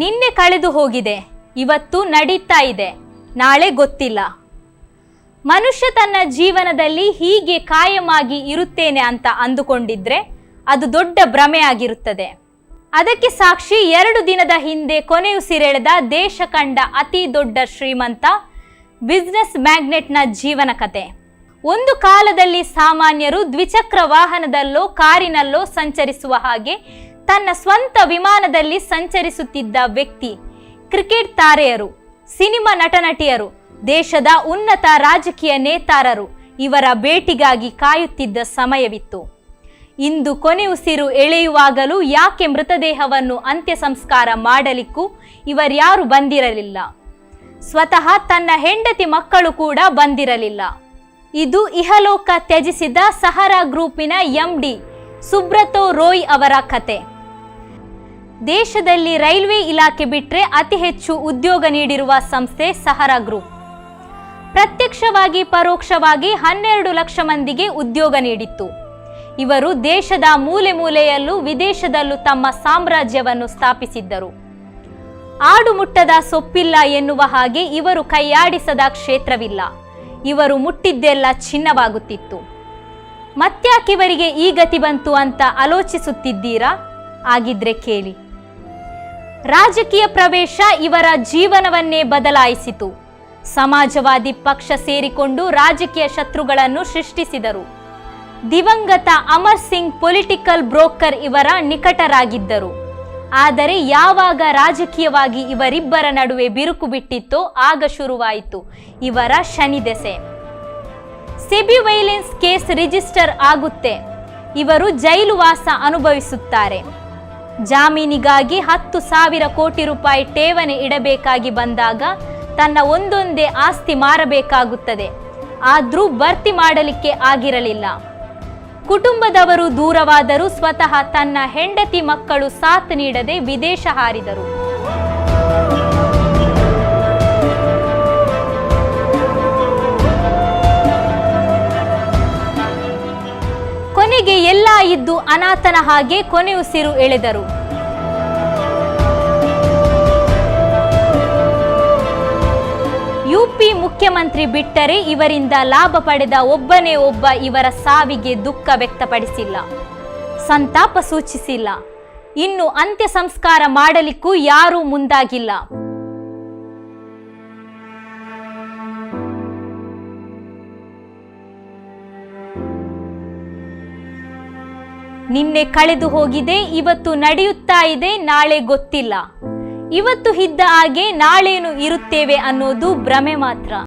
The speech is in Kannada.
ನಿನ್ನೆ ಕಳೆದು ಹೋಗಿದೆ, ಇವತ್ತು ನಡೀತಾ ಇದೆ, ನಾಳೆ ಗೊತ್ತಿಲ್ಲ. ಮನುಷ್ಯ ತನ್ನ ಜೀವನದಲ್ಲಿ ಹೀಗೆ ಕಾಯಮಾಗಿ ಇರುತ್ತೇನೆ ಅಂತ ಅಂದುಕೊಂಡಿದ್ರೆ ಅದು ದೊಡ್ಡ ಭ್ರಮೆಯಾಗಿರುತ್ತದೆ. ಅದಕ್ಕೆ ಸಾಕ್ಷಿ 2 ದಿನದ ಹಿಂದೆ ಕೊನೆಯುಸಿರೆಳೆದ ದೇಶ ಕಂಡ ಅತಿ ದೊಡ್ಡ ಶ್ರೀಮಂತ ಬಿಸ್ನೆಸ್ ಮ್ಯಾಗ್ನೆಟ್ನ ಜೀವನ ಕತೆ. ಒಂದು ಕಾಲದಲ್ಲಿ ಸಾಮಾನ್ಯರು ದ್ವಿಚಕ್ರ ವಾಹನದಲ್ಲೋ ಕಾರಿನಲ್ಲೋ ಸಂಚರಿಸುವ ಹಾಗೆ ತನ್ನ ಸ್ವಂತ ವಿಮಾನದಲ್ಲಿ ಸಂಚರಿಸುತ್ತಿದ್ದ ವ್ಯಕ್ತಿ, ಕ್ರಿಕೆಟ್ ತಾರೆಯರು, ಸಿನಿಮಾ ನಟನಟಿಯರು, ದೇಶದ ಉನ್ನತ ರಾಜಕೀಯ ನೇತಾರರು ಇವರ ಭೇಟಿಗಾಗಿ ಕಾಯುತ್ತಿದ್ದ ಸಮಯವಿತ್ತು. ಇಂದು ಕೊನೆಯುಸಿರು ಎಳೆಯುವಾಗಲೂ ಯಾಕೆ ಮೃತದೇಹವನ್ನು ಅಂತ್ಯ ಸಂಸ್ಕಾರ ಮಾಡಲಿಕ್ಕೂ ಇವರ್ಯಾರು ಬಂದಿರಲಿಲ್ಲ. ಸ್ವತಃ ತನ್ನ ಹೆಂಡತಿ ಮಕ್ಕಳು ಕೂಡ ಬಂದಿರಲಿಲ್ಲ. ಇದು ಇಹಲೋಕ ತ್ಯಜಿಸಿದ ಸಹರಾ ಗ್ರೂಪಿನ MD ಸುಬ್ರತೋ ರೋಯ್ ಅವರ ಕತೆ. ದೇಶದಲ್ಲಿ ರೈಲ್ವೆ ಇಲಾಖೆ ಬಿಟ್ಟರೆ ಅತಿ ಹೆಚ್ಚು ಉದ್ಯೋಗ ನೀಡಿರುವ ಸಂಸ್ಥೆ ಸಹರಾ ಗ್ರೂಪ್. ಪ್ರತ್ಯಕ್ಷವಾಗಿ ಪರೋಕ್ಷವಾಗಿ 12 ಲಕ್ಷ ಮಂದಿಗೆ ಉದ್ಯೋಗ ನೀಡಿತ್ತು. ಇವರು ದೇಶದ ಮೂಲೆ ಮೂಲೆಯಲ್ಲೂ ವಿದೇಶದಲ್ಲೂ ತಮ್ಮ ಸಾಮ್ರಾಜ್ಯವನ್ನು ಸ್ಥಾಪಿಸಿದ್ದರು. ಆಡು ಮುಟ್ಟದ ಸೊಪ್ಪಿಲ್ಲ ಎನ್ನುವ ಹಾಗೆ ಇವರು ಕೈಯಾಡಿಸದ ಕ್ಷೇತ್ರವಿಲ್ಲ. ಇವರು ಮುಟ್ಟಿದ್ದೆಲ್ಲ ಚಿನ್ನವಾಗುತ್ತಿತ್ತು. ಮತ್ತ್ಯಾಕಿವರಿಗೆ ಈ ಗತಿ ಬಂತು ಅಂತ ಆಲೋಚಿಸುತ್ತಿದ್ದೀರಾ? ಆಗಿದ್ರೆ ಕೇಳಿ. ರಾಜಕೀಯ ಪ್ರವೇಶ ಇವರ ಜೀವನವನ್ನೇ ಬದಲಾಯಿಸಿತು. ಸಮಾಜವಾದಿ ಪಕ್ಷ ಸೇರಿಕೊಂಡು ರಾಜಕೀಯ ಶತ್ರುಗಳನ್ನು ಸೃಷ್ಟಿಸಿದರು. ದಿವಂಗತ ಅಮರ್ ಸಿಂಗ್ ಪೊಲಿಟಿಕಲ್ ಬ್ರೋಕರ್ ಇವರ ನಿಕಟರಾಗಿದ್ದರು. ಆದರೆ ಯಾವಾಗ ರಾಜಕೀಯವಾಗಿ ಇವರಿಬ್ಬರ ನಡುವೆ ಬಿರುಕು ಬಿಟ್ಟಿತ್ತೋ ಆಗ ಶುರುವಾಯಿತು ಇವರ ಶನಿದೆಸೆ. ಸೆಬಿ ವೈಲೆನ್ಸ್ ಕೇಸ್ ರಿಜಿಸ್ಟರ್ ಆಗುತ್ತೆ. ಇವರು ಜೈಲು ವಾಸ ಅನುಭವಿಸುತ್ತಾರೆ. ಜಾಮೀನಿಗಾಗಿ 10,000 ಕೋಟಿ ರೂಪಾಯಿ ಠೇವಣಿ ಇಡಬೇಕಾಗಿ ಬಂದಾಗ ತನ್ನ ಒಂದೊಂದೇ ಆಸ್ತಿ ಮಾರಬೇಕಾಗುತ್ತದೆ. ಆದ್ರೂ ಭರ್ತಿ ಮಾಡಲಿಕ್ಕೆ ಆಗಿರಲಿಲ್ಲ. ಕುಟುಂಬದವರು ದೂರವಾದರೂ ಸ್ವತಃ ತನ್ನ ಹೆಂಡತಿ ಮಕ್ಕಳು ಸಾಥ್ ನೀಡದೆ ವಿದೇಶ ಹಾರಿದರು. ಕೊನೆಗೆ ಎಲ್ಲ ಇದ್ದು ಅನಾಥನ ಹಾಗೆ ಕೊನೆಯುಸಿರು ಎಳೆದರು. UP ಮುಖ್ಯಮಂತ್ರಿ ಬಿಟ್ಟರೆ ಇವರಿಂದ ಲಾಭ ಪಡೆದ ಒಬ್ಬನೇ ಒಬ್ಬ ಇವರ ಸಾವಿಗೆ ದುಃಖ ವ್ಯಕ್ತಪಡಿಸಿಲ್ಲ, ಸಂತಾಪ ಸೂಚಿಸಿಲ್ಲ. ಇನ್ನು ಅಂತ್ಯ ಸಂಸ್ಕಾರ ಮಾಡಲಿಕ್ಕೂ ಯಾರೂ ಮುಂದಾಗಿಲ್ಲ. ನಿನ್ನೆ ಕಳೆದು ಹೋಗಿದೆ, ಇವತ್ತು ನಡೆಯುತ್ತಾ ಇದೆ, ನಾಳೆ ಗೊತ್ತಿಲ್ಲ. ಇವತ್ತು ಇದ್ದ ಹಾಗೆ ನಾಳೇನು ಇರುತ್ತೇವೆ ಅನ್ನೋದು ಭ್ರಮೆ ಮಾತ್ರ.